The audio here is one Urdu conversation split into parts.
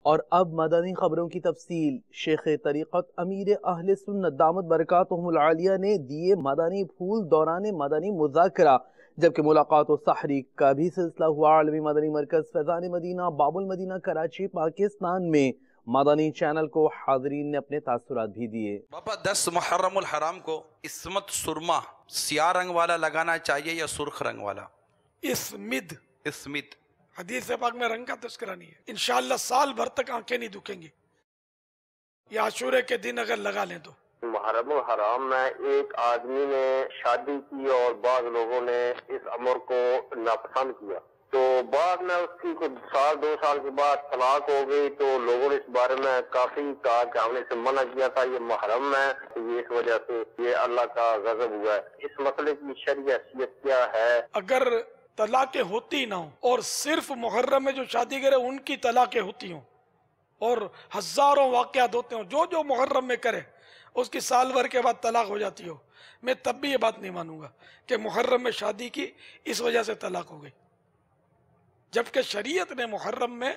اور اب مدنی خبروں کی تفصیل۔ شیخ طریقت امیر اہل سنت دامت برکاتہم العالیہ نے دیے مدنی پھول دوران مدنی مذاکرہ، جبکہ ملاقات و تحریک کا بھی سلسلہ ہوا۔ عالمی مدنی مرکز فیضان مدینہ باب المدینہ کراچی پاکستان میں مدنی چینل کو حاضرین نے اپنے تاثرات بھی دیے۔ بابا 10 محرم الحرام کو عصمت سرما سیاہ رنگ والا لگانا چاہیے یا سرخ رنگ والا؟ اسمد حدیث پاک میں رنگ کا تذکرہ نہیں ہے۔ انشاءاللہ سال بھر تک آنکھیں نہیں دکھیں گی، یا عاشورے کے دن اگر لگا لیں تو۔ محرم الحرام میں ایک آدمی نے شادی کی اور بعض لوگوں نے اس امر کو ناپسند کیا، تو بعد میں اس کی کچھ سال 2 سال کے بعد طلاق ہو گئی، تو لوگوں نے اس بارے میں کافی کہا کہ ہم نے اسے منع کیا تھا، یہ محرم ہے، یہ اس وجہ سے یہ اللہ کا غضب ہوا ہے۔ اس مسئلے کی شرعی حیثیت کیا ہے؟ اگر طلاقیں ہوتی نہ ہوں اور صرف محرم میں جو شادی کرے ان کی طلاقیں ہوتی ہوں اور ہزاروں واقعات ہوتے ہوں، جو محرم میں کرے اس کی سال بھر کے بعد طلاق ہو جاتی ہو، میں تب بھی یہ بات نہیں مانوں گا کہ محرم میں شادی کی اس وجہ سے طلاق ہو گئی، جبکہ شریعت نے محرم میں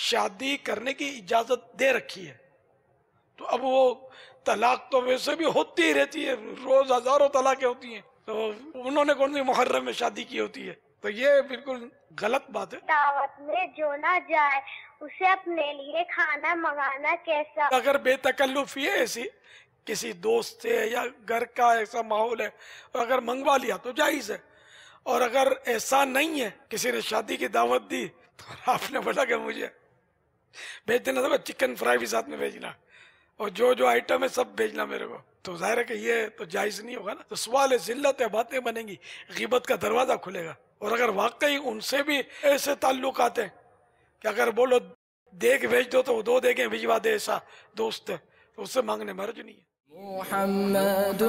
شادی کرنے کی اجازت دے رکھی ہے۔ تو اب وہ طلاق تو ویسے بھی ہوتی ہی رہتی ہے، روز ہزاروں طلاقیں ہوتی ہیں، تو انہوں نے کون سی محرم میں شادی کی ہوتی ہے؟ تو یہ بالکل غلط بات ہے۔ دعوت میں جو نہ جائے اسے اپنے لیے کھانا منگانا کیسا؟ اگر بے تکلفی ہے ایسی، کسی دوست سے یا گھر کا ایسا ماحول ہے اور اگر منگوا لیا تو جائز ہے، اور اگر ایسا نہیں ہے، کسی نے شادی کی دعوت دی تو آپ نے بولا کہ مجھے بھیجنا تھا، چکن فرائی بھی ساتھ میں بھیجنا، اور جو آئٹم ہے سب بھیجنا میرے کو، تو ظاہر ہے کہ یہ تو جائز نہیں ہوگا نا۔ تو سوال ذلت ہے، باتیں بنیں گی، غیبت کا دروازہ کھلے گا۔ اور اگر واقعی ان سے بھی ایسے تعلقات ہیں کہ اگر بولو دیکھ بھیج دو تو وہ 2 دیکھیں بھجوا دے، ایسا دوست ہے تو اس سے مانگنے میں حرج نہیں ہے۔ محمد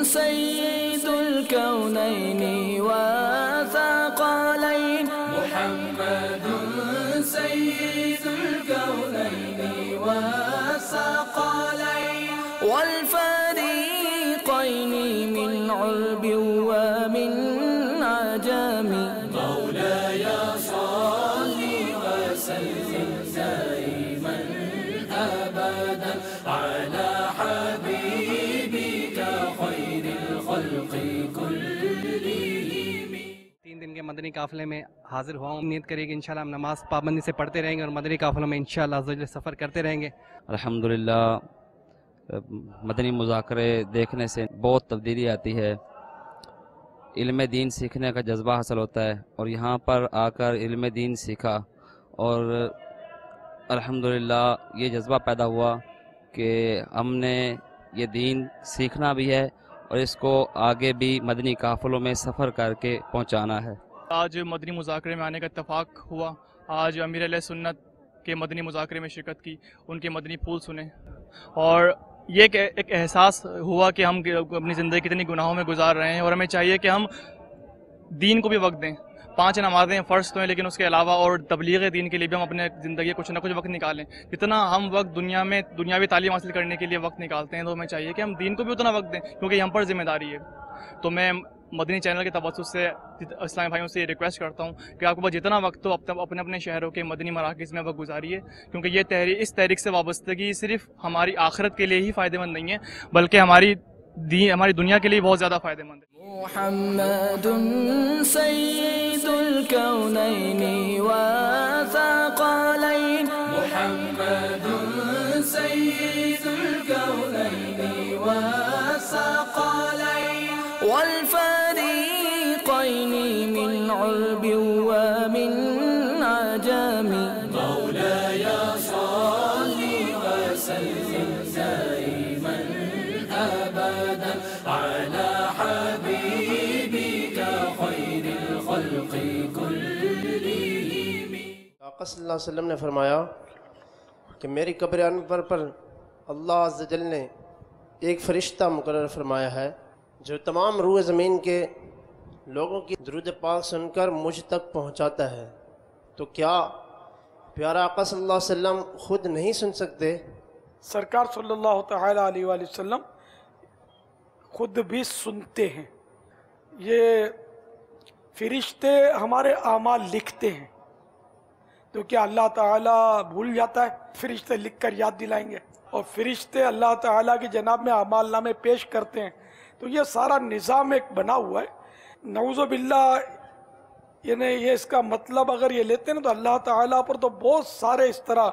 سید الکونین والثقلین، محمد سید الکونین والثقلین والفریقین من عرب ومن عجم، مولاي صل وسلم دائما ابدا على حبيبك خير الخلق كلهم۔ 3 دن کے مدنی قافلے میں حاضر ہوا ہوں، امید کریں کہ انشاءاللہ ہم نماز پابندی سے پڑھتے رہیں گے اور مدنی قافلوں میں انشاءاللہ عز و جل سفر کرتے رہیں گے۔ الحمدللہ مدنی مذاکرے دیکھنے سے بہت تبدیلی آتی ہے، علم دین سیکھنے کا جذبہ حاصل ہوتا ہے، اور یہاں پر آ کر علم دین سیکھا اور الحمدللہ یہ جذبہ پیدا ہوا کہ ہم نے یہ دین سیکھنا بھی ہے اور اس کو آگے بھی مدنی قافلوں میں سفر کر کے پہنچانا ہے۔ آج مدنی مذاکرے میں آنے کا اتفاق ہوا، آج امیر علیہ سنت کے مدنی مذاکرے میں شرکت کی، ان کے مدنی پھول سنے، اور یہ ایک احساس ہوا کہ ہم اپنی زندگی کتنی گناہوں میں گزار رہے ہیں، اور ہمیں چاہیے کہ ہم دین کو بھی وقت دیں۔ 5 نمازیں فرض تو ہیں، لیکن اس کے علاوہ اور تبلیغ دین کے لیے بھی ہم اپنے زندگی کچھ نہ کچھ وقت نکالیں۔ جتنا ہم وقت دنیا میں دنیاوی تعلیم حاصل کرنے کے لیے وقت نکالتے ہیں، تو ہمیں چاہیے کہ ہم دین کو بھی اتنا وقت دیں، کیونکہ یہ ہم پر ذمہ داری ہے۔ تو میں مدنی چینل کے توسط سے اسلامی بھائیوں سے یہ ریکویسٹ کرتا ہوں کہ آپ کے پاس جتنا وقت ہو اپنے اپنے شہروں کے مدنی مراکز میں وقت گزاریے، کیونکہ یہ اس تحریک سے وابستگی صرف ہماری آخرت کے لیے ہی فائدہ مند نہیں ہے، بلکہ ہماری دنیا کے لیے بہت زیادہ فائدہ مند ہے۔ محمد سید الکونین والثقلین، محمد سید الکونین والثقلین والفریقین من عرب ومن عجم، مولاي صل وسلم دائما ابدا على حبيبك خير الخلق كلهم۔ آقا صلی اللہ علیہ وسلم نے فرمایا کہ میری قبر انور پر اللہ عز و جل نے ایک فرشتہ مقرر فرمایا ہے جو تمام روح زمین کے لوگوں کی درود پاک سن کر مجھ تک پہنچاتا ہے، تو کیا پیارا آقا صلی اللہ علیہ وسلم خود نہیں سن سکتے؟ سرکار صلی اللہ تعالیٰ علیہ وآلہ وسلم خود بھی سنتے ہیں، یہ فرشتے ہمارے اعمال لکھتے ہیں، تو تو کیا اللہ تعالیٰ بھول جاتا ہے؟ فرشتے لکھ کر یاد دلائیں گے، اور فرشتے اللہ تعالیٰ کی جناب میں اعمال نامے پیش کرتے ہیں. تو یہ سارا نظام ایک بنا ہوا ہے. نعوذ باللہ، یعنی یہ اس کا مطلب اگر یہ لیتے ہیں تو اللہ تعالیٰ پر تو بہت سارے اس طرح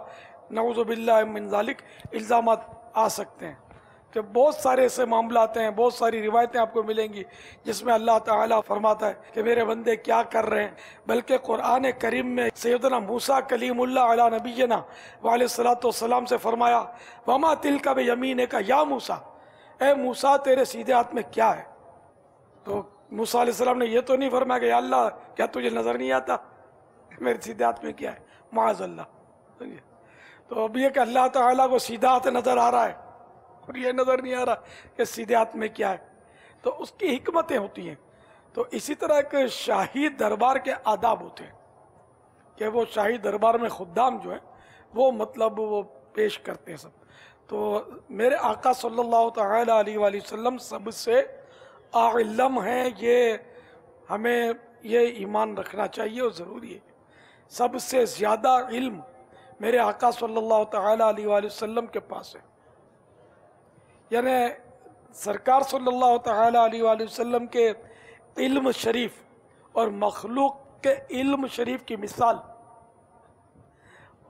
نعوذ باللہ من ذالک الزامات آ سکتے ہیں، کہ بہت سارے ایسے معاملات ہیں، بہت ساری روایتیں آپ کو ملیں گی جس میں اللہ تعالیٰ فرماتا ہے کہ میرے بندے کیا کر رہے ہیں. بلکہ قرآن کریم میں سیدنا موسیٰ کلیم اللہ علی نبینا وعلیہ الصلوۃ والسلام سے فرمایا وما تلک بیمینک یا موسیٰ، اے موسیٰ تیرے سیدھے ہاتھ میں کیا ہے؟ تو موسیٰ علیہ السلام نے یہ تو نہیں فرمایا کہ یا اللہ کیا تجھے نظر نہیں آتا میرے سیدھے ہاتھ میں کیا ہے؟ معاذ اللہ. تو اب یہ کہ اللہ تعالیٰ کو سیدھا ہاتھ نظر آ رہا ہے اور یہ نظر نہیں آ رہا کہ سیدھے ہاتھ میں کیا ہے، تو اس کی حکمتیں ہوتی ہیں. تو اسی طرح ایک شاہی دربار کے آداب ہوتے ہیں کہ وہ شاہی دربار میں خدام جو ہیں وہ مطلب وہ پیش کرتے ہیں سب. تو میرے آقا صلی اللہ تعالی علیہ وآلہ وسلم سب سے اعلم ہیں، یہ ہمیں یہ ایمان رکھنا چاہیے اور ضروری ہے. سب سے زیادہ علم میرے آقا صلی اللہ تعالی علیہ وآلہ وسلم کے پاس ہے. یعنی سرکار صلی اللہ تعالی علیہ وآلہ وسلم کے علم شریف اور مخلوق کے علم شریف کی مثال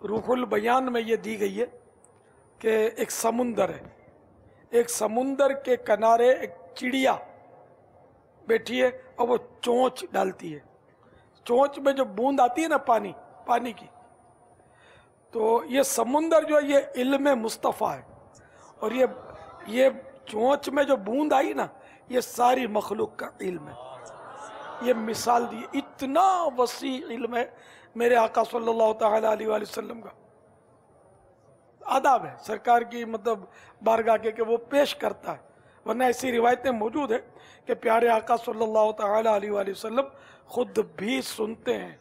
روح البیان میں یہ دی گئی ہے کہ ایک سمندر ہے، ایک سمندر کے کنارے ایک چڑیا بیٹھی ہے اور وہ چونچ ڈالتی ہے. چونچ میں جو بوند آتی ہے نا پانی کی، تو یہ سمندر جو ہے یہ علم مصطفیٰ ہے، اور یہ چونچ میں جو بوند آئی نا یہ ساری مخلوق کا علم ہے. یہ مثال دی، اتنا وسیع علم ہے میرے آقا صلی اللہ تعالی علیہ وآلہ وسلم کا. آداب ہے سرکار کی مطلب بارگاہ کے کہ وہ پیش کرتا ہے، ورنہ ایسی روایتیں موجود ہیں کہ پیارے آقا صلی اللہ تعالی علیہ وآلہ وسلم خود بھی سنتے ہیں